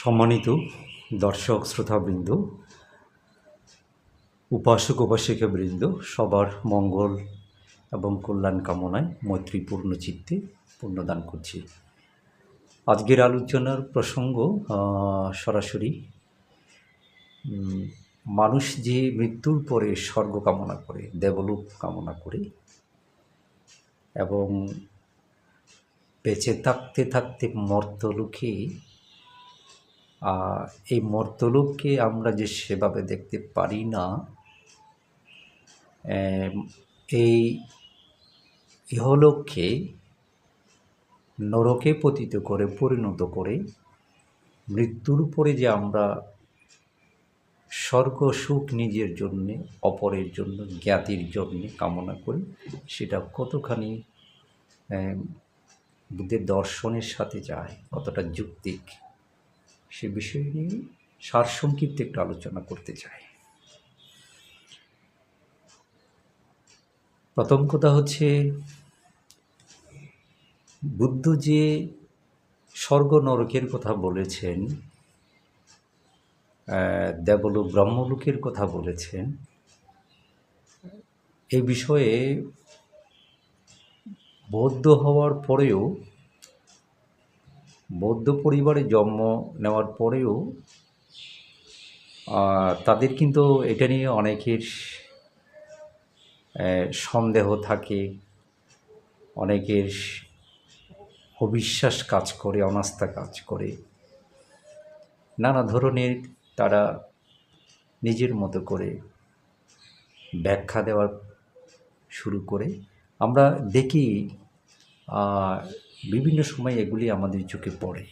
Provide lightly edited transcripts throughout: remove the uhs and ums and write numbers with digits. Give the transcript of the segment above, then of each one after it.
সম্মানিত দর্শক শ্রোতাবৃন্দ, উপাসক উপাসিকাবৃন্দ, সবার মঙ্গল এবং কল্যাণ কামনায় মৈত্রীপূর্ণ চিত্তে পুণ্যদান করছি। আজকের আলোচনার প্রসঙ্গ সরাসরি মানুষ যে মৃত্যুর পরে স্বর্গ কামনা করে, দেবলোক কামনা করে এবং বেঁচে থাকতে থাকতে মর্তলোকে, এই মর্তলোককে আমরা যে সেভাবে দেখতে পারি না, এই ইহলোককে নরকে পতিত করে পরিণত করে মৃত্যুর পরে যে আমরা স্বর্গ সুখ নিজের জন্যে, অপরের জন্য, জ্ঞাতির জন্যে কামনা করি, সেটা কতখানি বুদ্ধের দর্শনের সাথে যায়, কতটা যৌক্তিক, সে বিষয় নিয়ে সারসংক্ষিপ্ত একটু আলোচনা করতে চাই। প্রথম কথা হচ্ছে, বুদ্ধ যে স্বর্গ নরকের কথা বলেছেন, দেবলোক ব্রহ্মলোকের কথা বলেছেন, এই বিষয়ে বৌদ্ধ হওয়ার পরেও, বৌদ্ধ পরিবারে জন্ম নেওয়ার পরেও তাদের কিন্তু এটা নিয়ে অনেকের সন্দেহ থাকে, অনেকের অবিশ্বাস কাজ করে, অনাস্থা কাজ করে, নানা ধরনের তারা নিজের মতো করে ব্যাখ্যা দেওয়া শুরু করে। আমরা দেখি বিভিন্ন সময় এগুলি আমাদের চোখে পড়ে।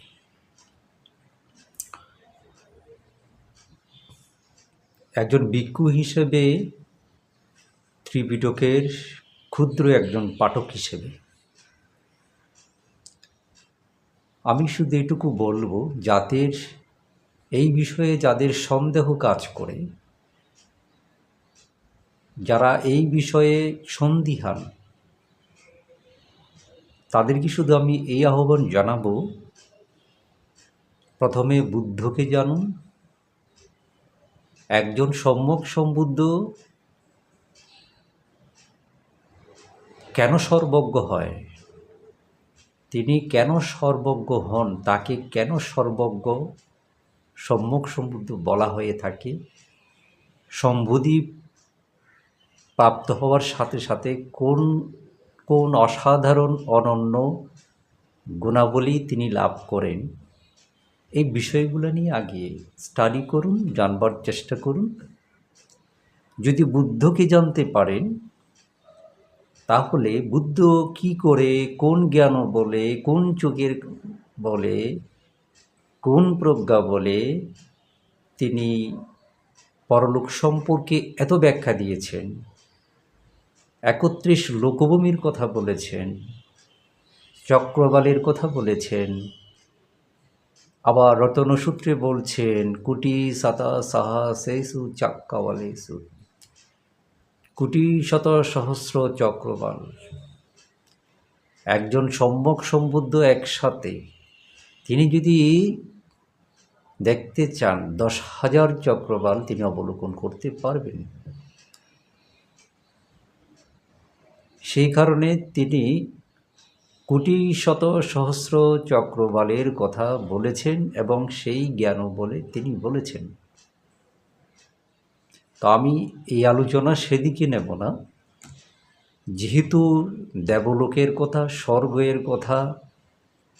একজন ভিক্ষু হিসেবে, ত্রিপিটকের ক্ষুদ্র একজন পাঠক হিসেবে আমি শুধু এটুকু বলবো, যাদের এই বিষয়ে যাদের সন্দেহ কাজ করে, যারা এই বিষয়ে সন্দিহান, তাদেরকে শুধু আমি এই আহ্বান জানাবো, প্রথমে বুদ্ধকে জানুন। একজন সম্যক সম্বুদ্ধ কেন সর্বজ্ঞ হয়, তিনি কেন সর্বজ্ঞ হন, তাকে কেন সর্বজ্ঞ সম্যক সম্বুদ্ধ বলা হয়ে থাকে, সম্বোধি প্রাপ্ত হওয়ার সাথে সাথে কোন কোন অসাধারণ অনন্য গুণাবলী তিনি লাভ করেন, এই বিষয়গুলো নিয়ে আগে স্টাডি করুন, জানবার চেষ্টা করুন। যদি বুদ্ধকে জানতে পারেন, তাহলে বুদ্ধ কি করে, কোন জ্ঞান বলে, কোন চোখের বলে, কোন প্রজ্ঞা বলে তিনি পরলোক সম্পর্কে এত ব্যাখ্যা দিয়েছেন, 31 লোকভূমির কথা বলেছেন, চক্রবালের কথা বলেছেন, আবার রতনসূত্রে বলছেন কোটি সাতা সাহা সেসু চাক্কাওয়ালেসু, কোটি শত সহস্র চক্রবাল। একজন সম্যক সম্বুদ্ধ একসাথে তিনি যদি দেখতে চান 10,000 চক্রবাল তিনি অবলোকন করতে পারবেন। সেই কারণে তিনি কোটি শত সহস্র চক্রবালের কথা বলেছেন এবং সেই জ্ঞানও বলে তিনি বলেছেন। তো আমি এই আলোচনা সেদিকে নেব না, যেহেতু দেবলোকের কথা, স্বর্গের কথা,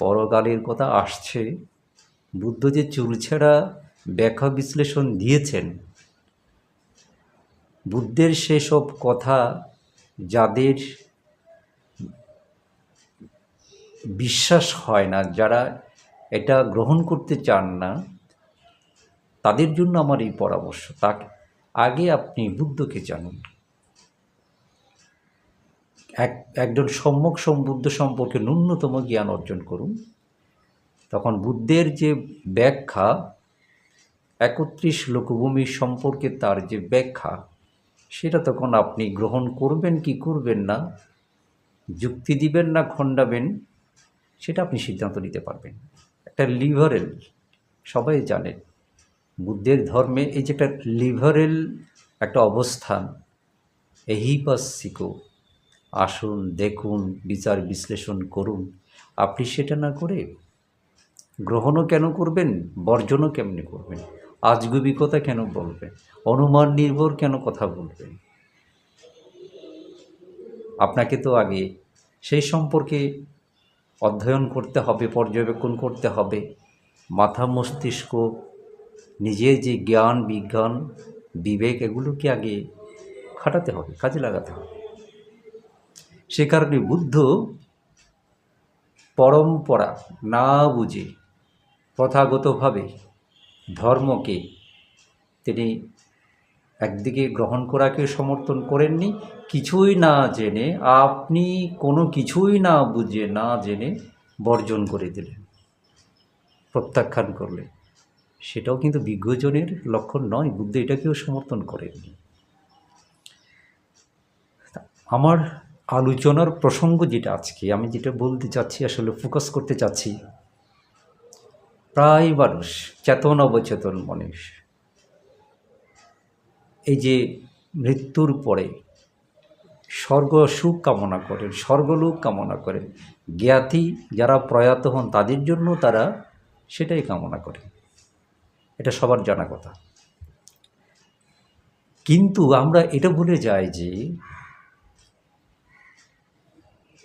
পরকালের কথা আসছে, বুদ্ধ যে চুলছেড়া ব্যাখ্যা বিশ্লেষণ দিয়েছেন, বুদ্ধের সেসব কথা যাদের বিশ্বাস হয় না, যারা এটা গ্রহণ করতে চান না, তাদের জন্য আমার এই পরামর্শ, তাকে আগে আপনি বুদ্ধকে জানুন। একজন সম্যক সম্বুদ্ধ সম্পর্কে ন্যূনতম জ্ঞান অর্জন করুন। তখন বুদ্ধের যে ব্যাখ্যা, 31 লোকভূমি সম্পর্কে তার যে ব্যাখ্যা, সেটা তখন আপনি গ্রহণ করবেন কি করবেন না, যুক্তি দিবেন না খণ্ডাবেন, সেটা আপনি সিদ্ধান্ত নিতে পারবেন। একটা লিবারেল সবাই জানেন বুদ্ধের ধর্মে এই যে একটা লিবারেল একটা অবস্থান, এহিপাসিকো, আসুন দেখুন বিচার বিশ্লেষণ করুন, আপনি সেটা না করে গ্রহণও কেন করবেন, বর্জনও কেমনি করবেন, আজগুবিকতা কেন বলবেন, অনুমান নির্ভর কেন কথা বলবেন? আপনাকে তো আগে সেই সম্পর্কে অধ্যয়ন করতে হবে, পর্যবেক্ষণ করতে হবে, মাথা মস্তিষ্ক, নিজের যে জ্ঞান বিজ্ঞান বিবেক এগুলোকে আগে খাটাতে হবে, কাজে লাগাতে হবে। সে কারণে বুদ্ধ পরম্পরা না বুঝে প্রথাগতভাবে ধর্মকে তিনি একদিকে গ্রহণ করাকে সমর্থন করেননি, কিছুই না জেনে, আপনি কোনো কিছুই না বুঝে না জেনে বর্জন করে দিলেন, প্রত্যাখ্যান করলেন। সেটাও কিন্তু বিজ্ঞজনের লক্ষণ নয়, বুদ্ধ এটাকেও সমর্থন করেননি। আমার আলোচনার প্রসঙ্গ যেটা আজকে আমি যেটা বলতে চাচ্ছি, আসলে ফোকাস করতে চাচ্ছি, প্রায় মানুষ, চেতন অবচেতন মানুষ, এই যে মৃত্যুর পরে স্বর্গ সুখ কামনা করেন, স্বর্গলোক কামনা করেন, জ্ঞাতি যারা প্রয়াত হন তাদের জন্য তারা সেটাই কামনা করেন, এটা সবার জানা কথা। কিন্তু আমরা এটা ভুলে যাই যে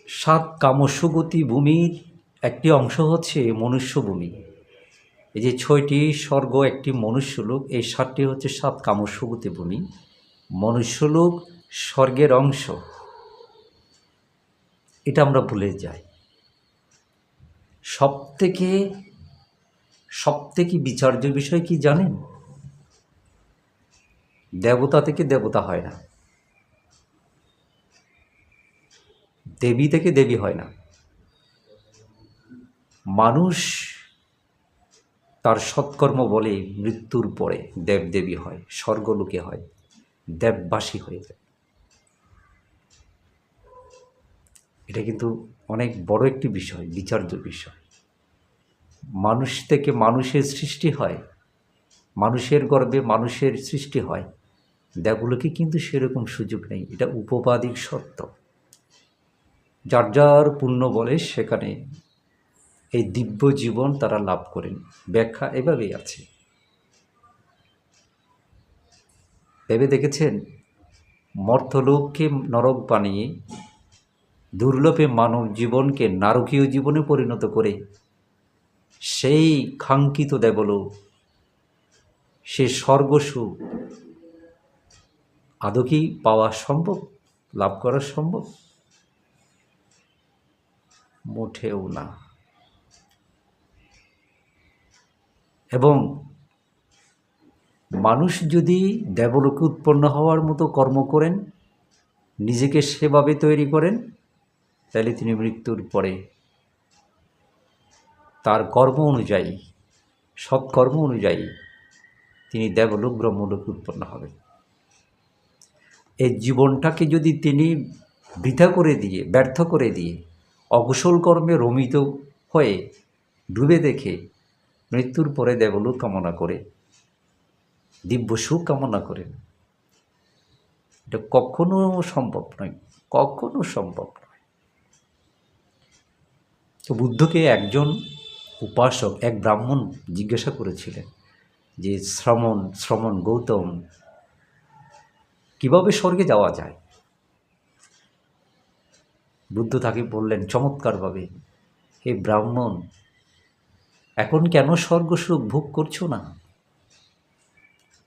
7 কামস্যগতি ভূমির একটি অংশ হচ্ছে মনুষ্যভূমি। এই যে 6টি স্বর্গ, একটি মনুষ্যলোক, এই 7টি হচ্ছে 7 কামস্যগতি ভূমি। মনুষ্যলোক স্বর্গের অংশ, এটা আমরা ভুলে যাই। সবথেকে বিচার্য বিষয় কি জানেন? দেবতা থেকে দেবতা হয় না, দেবী থেকে দেবী হয় না। মানুষ তার সৎকর্ম বলে মৃত্যুর পরে দেবদেবী হয়, স্বর্গলোকে হয়, দেববাসী হয়ে যায়। এটা কিন্তু অনেক বড় একটি বিষয়, বিচার্য বিষয়। মানুষ থেকে মানুষের সৃষ্টি হয়, মানুষের গর্ভে মানুষের সৃষ্টি হয়, দেবলোকে কিন্তু সেরকম সুযোগ নেই, এটা উপবাদিক সত্য। যার যার পুণ্য বলে সেখানে এই দিব্য জীবন তারা লাভ করেন। ব্যাখ্যা এভাবেই আছে। ভেবে দেখেছেন, মর্ত্যলোককে নরক বানিয়ে দুর্লভে মানব জীবনকে নারকীয় জীবনে পরিণত করে সেই কাঙ্ক্ষিত দেবলোক, সে স্বর্গসুখ আদৌ কি পাওয়া সম্ভব, লাভ করা সম্ভব? মোটেও না। এবং মানুষ যদি দেবলোকে উৎপন্ন হওয়ার মতো কর্ম করেন, নিজেকে সেভাবে তৈরি করেন, তাহলে তিনি মৃত্যুর পরে তার কর্ম অনুযায়ী, সৎকর্ম অনুযায়ী তিনি দেবলোক ব্রহ্মলোকে উৎপন্ন হবেন। এই জীবনটাকে যদি তিনি বৃথা করে দিয়ে, ব্যর্থ করে দিয়ে, অকুশল কর্মে রমিত হয়ে ডুবে দেখে মৃত্যুর পরে দেবলোক কামনা করে, দিব্য সুখ কামনা করেন, এটা কখনো সম্ভব নয়, কখনো সম্ভব নয়। তো বুদ্ধকে একজন উপাসক, এক ব্রাহ্মণ জিজ্ঞাসা করেছিলেন যে শ্রমণ গৌতম, কিভাবে স্বর্গে যাওয়া যায়? বুদ্ধ তাকে বললেন চমৎকারভাবে, হে ব্রাহ্মণ, এখন কেন স্বর্গসুখ ভোগ করছো না?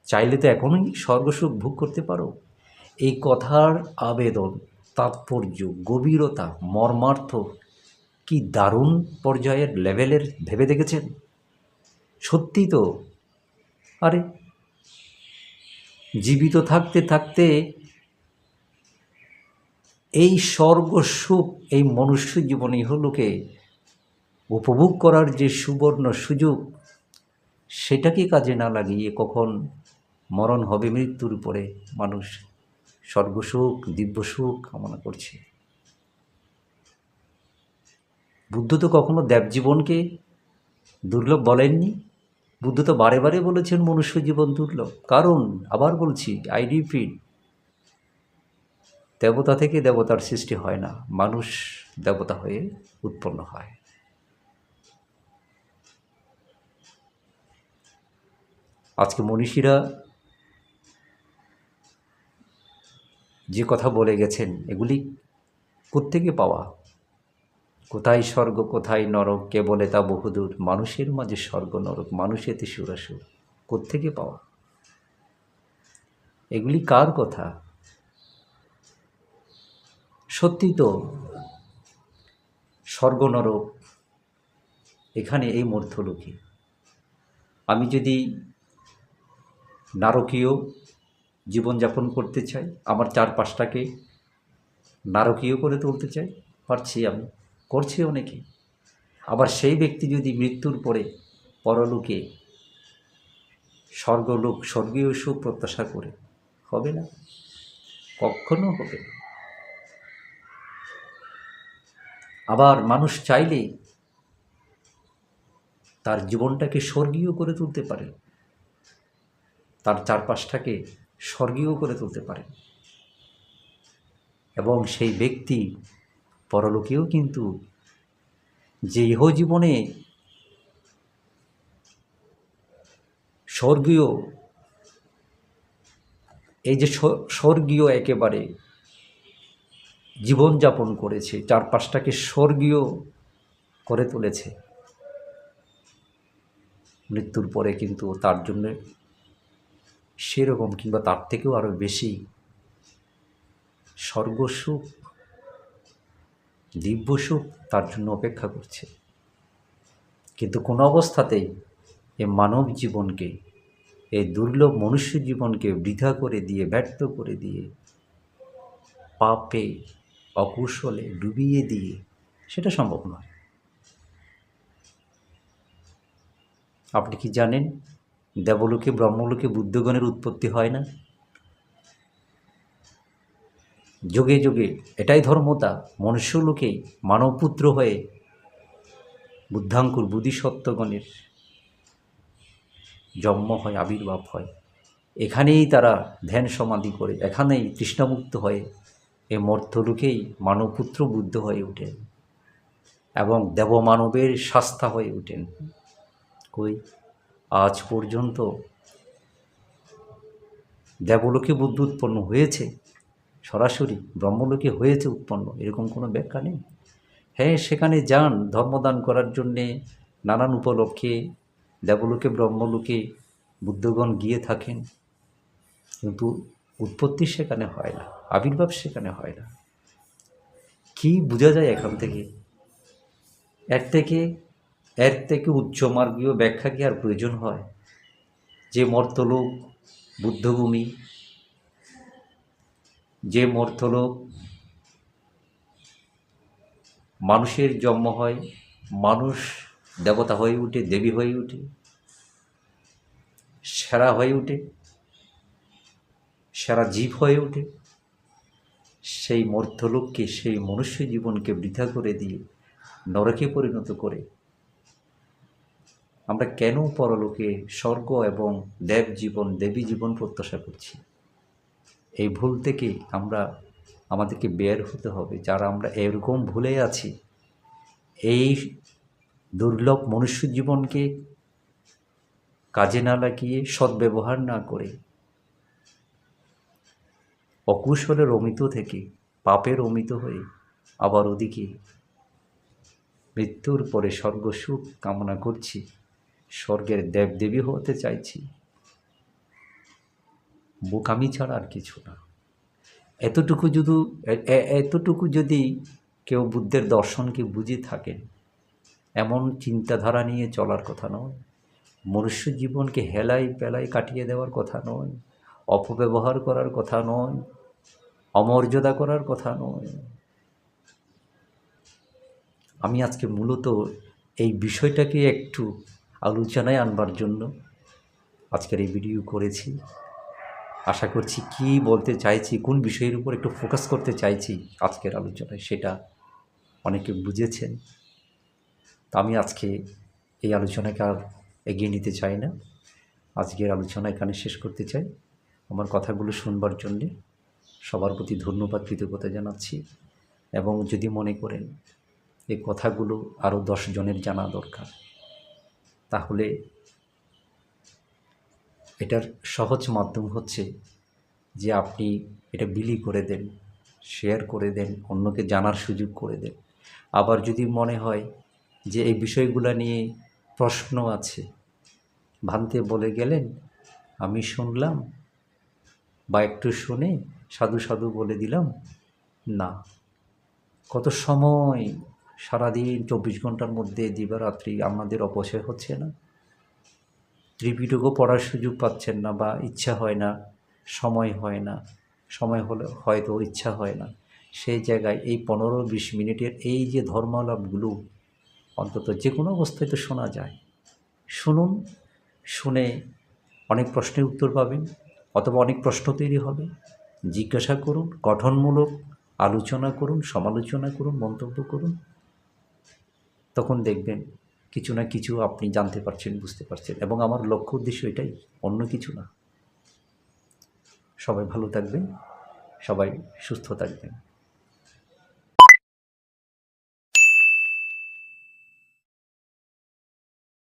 চাইলে তো এখনই স্বর্গসুখ ভোগ করতে পারো। এই কথার আবেদন, তাৎপর্য, গভীরতা, মর্মার্থ কি দারুণ পর্যায়ের লেভেলের, ভেবে দেখেছেন? সত্যি তো। আরে জীবিত থাকতে থাকতে এই স্বর্গসুখ, এই মনুষ্য জীবনে ইহলোকে উপভোগ করার যে সুবর্ণ সুযোগ, সেটাকে কাজে না লাগিয়ে কখন মরণ হবে, মৃত্যুর পরে মানুষ স্বর্গসুখ, দিব্যসুখ কামনা করছে। বুদ্ধ তো কখনো দেবজীবনকে দুর্লভ বলেননি, বুদ্ধ তো বারে বারে বলেছেন মনুষ্য জীবন দুর্লভ, কারণ আবার বলছি, আই রিপিট, দেবতা থেকে দেবতার সৃষ্টি হয় না, মানুষ দেবতা হয়ে উৎপন্ন হয়। আজকে মনীষীরা যে কথা বলে গেছেন, এগুলি কোত্থেকে পাওয়া? কোথায় স্বর্গ কোথায় নরক, কে বলে তা বহুদূর, মানুষের মাঝে স্বর্গ নরক, মানুষেতে সুরাসুর, কোত্থেকে পাওয়া? এগুলি কার কথা? সত্যি তো স্বর্গ নরক এখানে এই মধ্যলোকে। আমি যদি নারকীয় জীবনযাপন করতে চাই, আমার চারপাশটাকে নারকীয় করে তুলতে চাই, পারছি, আমি করছি অনেকে। আবার সেই ব্যক্তি যদি মৃত্যুর পরে পরলোকে স্বর্গলোক, স্বর্গীয় সুখ প্রত্যাশা করে, হবে না, কখনো হবে না। আবার মানুষ চাইলে তার জীবনটাকে স্বর্গীয় করে তুলতে পারে, তার চারপাশটাকে স্বর্গীয় করে তুলতে পারে, এবং সেই ব্যক্তি পরলোকেও কিন্তু যে ইহজীবনে স্বর্গীয়, এই যে স্বর্গীয় একেবারে জীবনযাপন করেছে, চারপাশটাকে স্বর্গীয় করে তুলেছে, মৃত্যুর পরে কিন্তু তার জন্য সেরকম কিংবা তার থেকেও আরও বেশি স্বর্গসুখ, দিব্যসুখ তার জন্য অপেক্ষা করছে। কিন্তু কোনো অবস্থাতেই এ মানব জীবনকে, এই দুর্লভ মনুষ্য জীবনকে বৃথা করে দিয়ে, ব্যর্থ করে দিয়ে, পাপে অকুশলে ডুবিয়ে দিয়ে সেটা সম্ভব নয়। আপনি কি জানেন দেবলোকে ব্রহ্মলোকে বুদ্ধগণের উৎপত্তি হয় না? যুগে যুগে এটাই ধর্মতা, মনুষ্যলোকে মানবপুত্র হয়ে বুদ্ধাঙ্কুর বোধিসত্ত্বগণের জন্ম হয়, আবির্ভাব হয়। এখানেই তারা ধ্যান সমাধি করে, এখানেই তৃষ্ণামুক্ত হয়ে এ মর্ত্যলোকেই মানবপুত্র বুদ্ধ হয়ে ওঠেন এবং দেবমানবের শাস্তা হয়ে ওঠেন। কই, আজ পর্যন্ত দেবলোকে বুদ্ধ উৎপন্ন হয়েছে, সরাসরি ব্রহ্মলোকে হয়েছে উৎপন্ন, এরকম কোনো ব্যাখ্যা নেই। হ্যাঁ, সেখানে যান ধর্মদান করার জন্যে, নানান উপলক্ষে দেবলোকে ব্রহ্মলোকে বুদ্ধগণ গিয়ে থাকেন, কিন্তু উৎপত্তি সেখানে হয় না, আবির্ভাব সেখানে হয় না। কি বোঝা যায় এখান থেকে? এর থেকে উচ্চমার্গীয় ব্যাখ্যা কি আর প্রয়োজন হয়? যে মর্তলোক বুদ্ধভূমি, যে মর্তলোক মানুষের জন্ম হয়, মানুষ দেবতা হয়ে ওঠে, দেবী হয়ে ওঠে, সেরা হয়ে ওঠে, সেরা জীব হয়ে ওঠে, সেই মর্ত্যলোককে, সেই মনুষ্য জীবনকে বৃথা করে দিয়ে নরকে পরিণত করে আমরা কেন পরলোকে স্বর্গ এবং দেব জীবন, দেবী জীবন প্রত্যাশা করছি? এই ভুল থেকে আমাদেরকে বের হতে হবে। যারা আমরা এরকম ভুলে আছি, এই দুর্লভ মনুষ্য জীবনকে কাজে না লাগিয়ে, সদ্ব্যবহার না করে, অকুশলের অমিত থেকে, পাপের অমিত হয়ে আবার ওদিকে মৃত্যুর পরে স্বর্গসুখ কামনা করছি, স্বর্গের দেবদেবী হতে চাইছি, বোকামি ছাড়া আর কিছু না। এতটুকু যদি কেউ বুদ্ধের দর্শনকে বুঝে থাকেন, এমন চিন্তাধারা নিয়ে চলার কথা নয়, মনুষ্য জীবনকে হেলাই পেলাই কাটিয়ে দেওয়ার কথা নয়, অপব্যবহার করার কথা নয়, অমর্যাদা করার কথা নয়। আমি আজকে মূলত এই বিষয়টাকে একটু আলোচনায় আনবার জন্য আজকের এই ভিডিও করেছি। আশা করছি কি বলতে চাইছি, কোন বিষয়ের উপর একটু ফোকাস করতে চাইছি আজকের আলোচনায়, সেটা অনেকে বুঝেছেন। তা আমি আজকে এই আলোচনাকে আর এগিয়ে নিতে চাই না। আজকের আলোচনা এখানে শেষ করতে চাই। আমার কথাগুলো শুনবার জন্যে সবার প্রতি ধন্যবাদ, কৃতজ্ঞতা জানাচ্ছি। এবং যদি মনে করেন এই কথাগুলো আরও 10 জনের জানা দরকার, তাহলে এটার সহজ মাধ্যম হচ্ছে যে আপনি এটা বিলি করে দেন, শেয়ার করে দেন, অন্যকে জানার সুযোগ করে দেন। আবার যদি মনে হয় যে এই বিষয়গুলো নিয়ে প্রশ্ন আছে, ভাঙতে বলে গেলেন, আমি শুনলাম বা একটু শুনে সাধু সাধু বলে দিলাম, না। কত সময় সারাদিন 24 ঘন্টার মধ্যে দিবারাত্রি আমাদের অপচয় হচ্ছে না? ত্রিপিটকও পড়ার সুযোগ পাচ্ছেন না, বা ইচ্ছা হয় না, সময় হয় না, সময় হলে হয়তো ইচ্ছা হয় না। সেই জায়গায় এই 15-20 মিনিটের এই যে ধর্মালাপগুলো অন্তত যে কোনো অবস্থায় তো শোনা যায়। শুনুন, শুনে অনেক প্রশ্নের উত্তর পাবেন, অথবা অনেক প্রশ্ন তৈরি হবে। জিজ্ঞাসা করুন, গঠনমূলক আলোচনা করুন, সমালোচনা করুন, মন্তব্য করুন। তখন দেখবেন কিছু না কিছু আপনি জানতে পারছেন, বুঝতে পারছেন। এবং আমার লক্ষ্য উদ্দেশ্য এটাই, অন্য কিছু না। সবাই ভালো থাকবেন, সবাই সুস্থ থাকবেন।